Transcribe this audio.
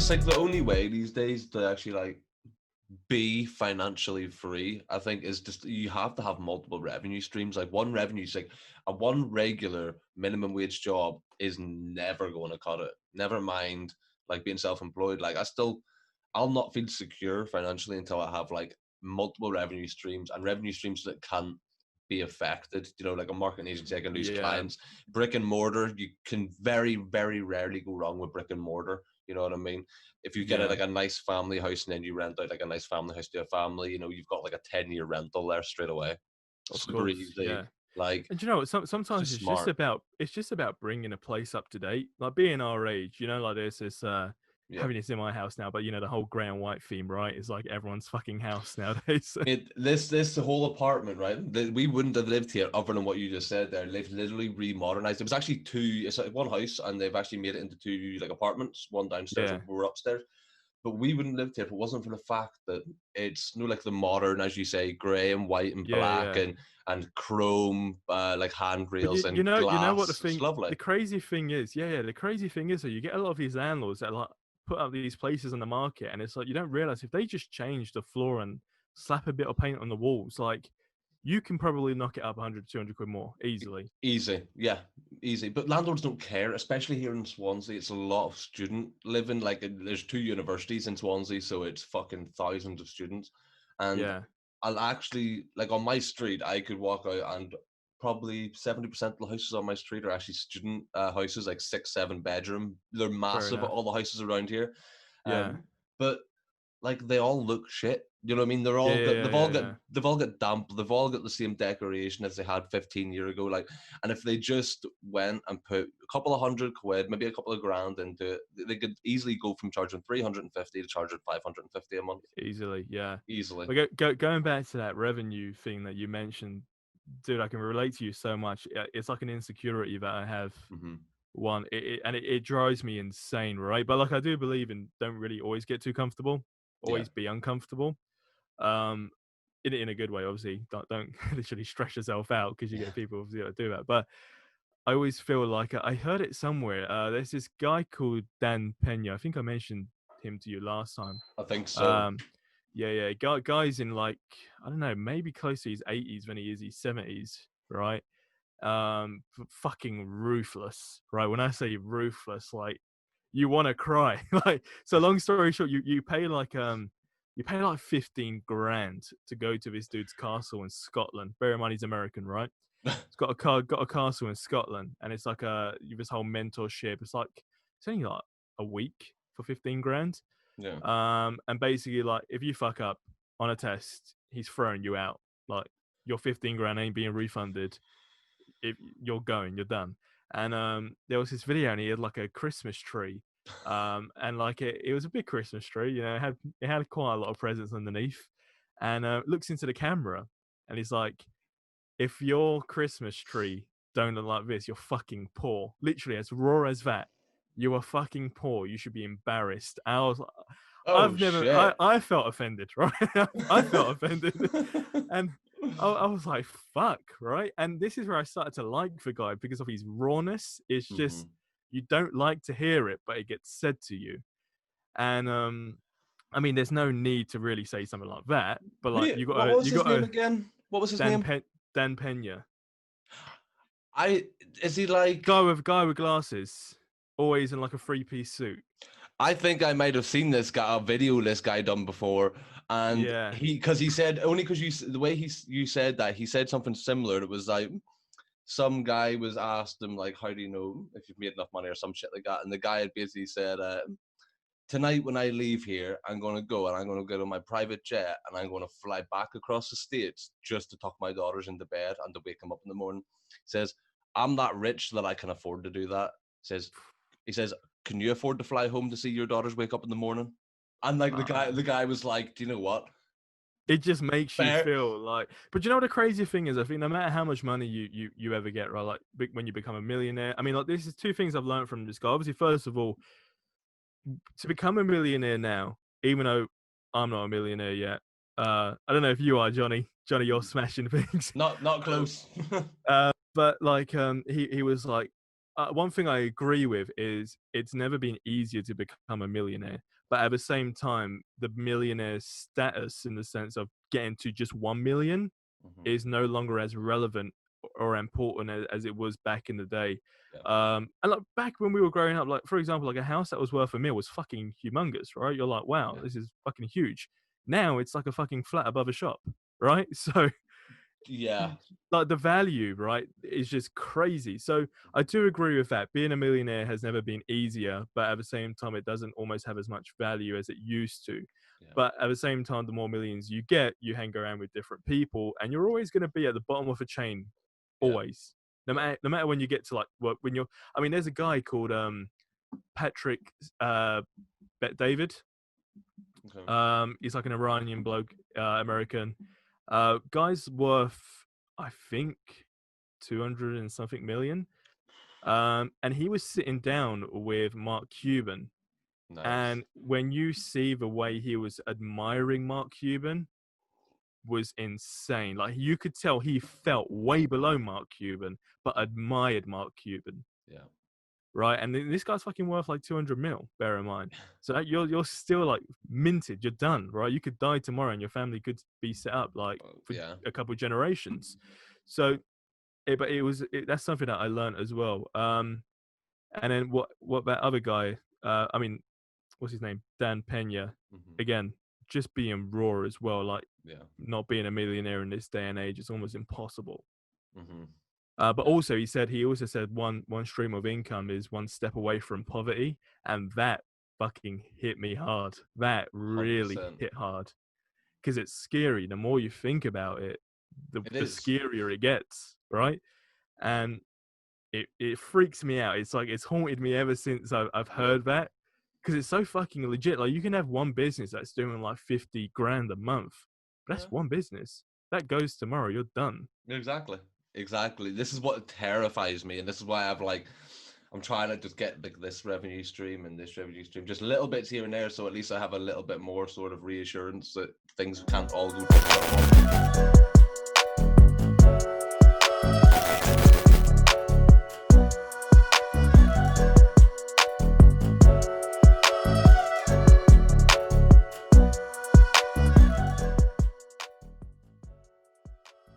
it's like the only way these days to actually like be financially free, I think, is just you have to have multiple revenue streams. Like one revenue is like a one regular minimum wage job is never going to cut it. Never mind like being self-employed. Like I'll not feel secure financially until I have like multiple revenue streams and revenue streams that can't be affected. You know, like a marketing agency, I can lose Yeah. clients. Brick and mortar, you can very, very rarely go wrong with brick and mortar. You know what I mean? If you get Yeah. like a nice family house and then you rent out like a nice family house to a family, you know, you've got like a 10-year rental there straight away. Of Super course. easy. Yeah. Like, And you know what? it's Sometimes just smart. it's just about bringing a place up to date. Like being our age, you know, like this Yeah. having this in my house now, but you know the whole grey and white theme, right? Is like everyone's fucking house nowadays. This whole apartment, right? We wouldn't have lived here other than what you just said there. They've literally remodernized. It was actually two. It's like one house, and they've actually made it into two like apartments. One downstairs, Yeah. and we're upstairs. But we wouldn't live here if it wasn't for the fact that it's like the modern, as you say, grey and white and Yeah. black Yeah. and chrome, like But handrails and you know what glass. It's lovely. the crazy thing is, yeah, the crazy thing is that you get a lot of these landlords that like put up these places on the market, and it's like you don't realize if they just change the floor and slap a bit of paint on the walls, like you can probably knock it up 100, 200 quid more easily. Easy, yeah, easy. But landlords don't care, especially here in Swansea. It's a lot of student living. Like there's two universities in Swansea, so it's fucking thousands of students. And Yeah, I'll actually like on my street, I could walk out and probably 70% of the houses on my street are actually student houses, like 6, 7 bedroom. They're fair massive. enough. All the houses around here, Yeah, but like they all look shit. You know what I mean? yeah, yeah, yeah, yeah, yeah. They've all got damp. They've all got the same decoration as they had 15 years ago. Like, and if they just went and put a couple of £100, maybe a couple of grand into it, they could easily go from charging 350 to charging 550 a month Easily, yeah. easily. But going back to that revenue thing that you mentioned, dude, I can relate to you so much. It's like an insecurity that I have. Hmm. It drives me insane, right? But like I do believe in don't really always get too comfortable, Yeah. always be uncomfortable. Um, in a good way, obviously. Don't literally stress yourself out because you Yeah. get people obviously that do that. But I always feel like I heard it somewhere. There's this guy called Dan Pena. I think I mentioned him to you last time. I think so. Um, yeah. Guys in like I don't know, maybe close to his 80s when he is his 70s, right? Fucking ruthless, right? When I say ruthless, like you want to cry. Like so. Long story short, you pay like 15 grand to go to this dude's castle in Scotland. Bear in mind he's American, right? It's got a castle in Scotland, and it's like this whole mentorship. It's only like a week for 15 grand. Yeah. And basically like if you fuck up on a test, he's throwing you out. Like your 15 grand ain't being refunded. If you're done. And there was this video, and he had like a Christmas tree. And like it was a big Christmas tree, you know, it had quite a lot of presents underneath. And looks into the camera, and he's like, if your Christmas tree don't look like this, you're fucking poor. Literally, as raw as that. You are fucking poor. You should be embarrassed. Oh shit. I felt offended, right? I felt offended. And I was like, fuck, right? And this is where I started to like the guy because of his rawness. It's just, Hmm. you don't like to hear it, but it gets said to you. And I mean, there's no need to really say something like that, but like What was you his got name to again? What was his Dan name? Pen Dan Pena. I is he like Guy with glasses, always in like a 3-piece suit. I think I might have seen this guy, a video this guy done before, and Yeah, because he said only because the way you said that he said something similar. It was like some guy was asked him like, "How do you know if you've made enough money or some shit like that?" And the guy had basically said, "Tonight when I leave here, I'm gonna go and I'm gonna get on my private jet and I'm gonna fly back across the states just to tuck my daughters into bed and to wake them up in the morning." He says, "I'm that rich that I can afford to do that." He says, "Can you afford to fly home to see your daughters wake up in the morning?" And like uh, the guy was like, "Do you know what? it just makes you Fair." feel like. But you know what the crazy thing is? I think no matter how much money you ever get, right? Like when you become a millionaire. I mean, like this is two things I've learned from this guy. Obviously, first of all, to become a millionaire now, even though I'm not a millionaire yet. I don't know if you are, Johnny. Johnny, you're smashing things. Not close. But like he was like one thing I agree with is it's never been easier to become a millionaire. but at the same time, the millionaire status in the sense of getting to just 1 million is no longer as relevant or important as it was back in the day. Yeah. And like back when we were growing up, like for example, like a house that was worth $1 million was fucking humongous, right? You're like, wow, Yeah. this is fucking huge. Now it's like a fucking flat above a shop, right? So Yeah. like the value, right, is just crazy. So I do agree with that. Being a millionaire has never been easier, but at the same time, it doesn't almost have as much value as it used to. Yeah. But at the same time, the more millions you get, you hang around with different people, and you're always going to be at the bottom of a chain, Yeah. always. No matter when you get to like when you're. I mean, there's a guy called Patrick Bet David. Okay. He's like an Iranian bloke, American. Guy's worth, I think, 200 and something million. And he was sitting down with Mark Cuban. Nice. And when you see the way he was admiring Mark Cuban, was insane. Like you could tell he felt way below Mark Cuban, but admired Mark Cuban. Yeah. Right. And this guy's fucking worth like 200 mil, bear in mind. So you're still like minted, you're done, right? You could die tomorrow and your family could be set up like for a couple of generations. So but that's something that I learned as well. And then what that other guy, I mean, what's his name? Dan Pena. Again, just being raw as well. Like, not being a millionaire in this day and age is almost impossible. But also, he also said one stream of income is one step away from poverty, and that fucking hit me hard. That really 100%. hit hard because it's scary. The more you think about it, the scarier it gets, right? And it freaks me out. It's like it's haunted me ever since I've heard that, because it's so fucking legit. Like you can have one business that's doing like 50 grand a month. That's one business that goes tomorrow. You're done. Exactly. This is what terrifies me, and this is why I'm trying to just get like this revenue stream and this revenue stream, just little bits here and there, so at least I have a little bit more sort of reassurance that things can't all go to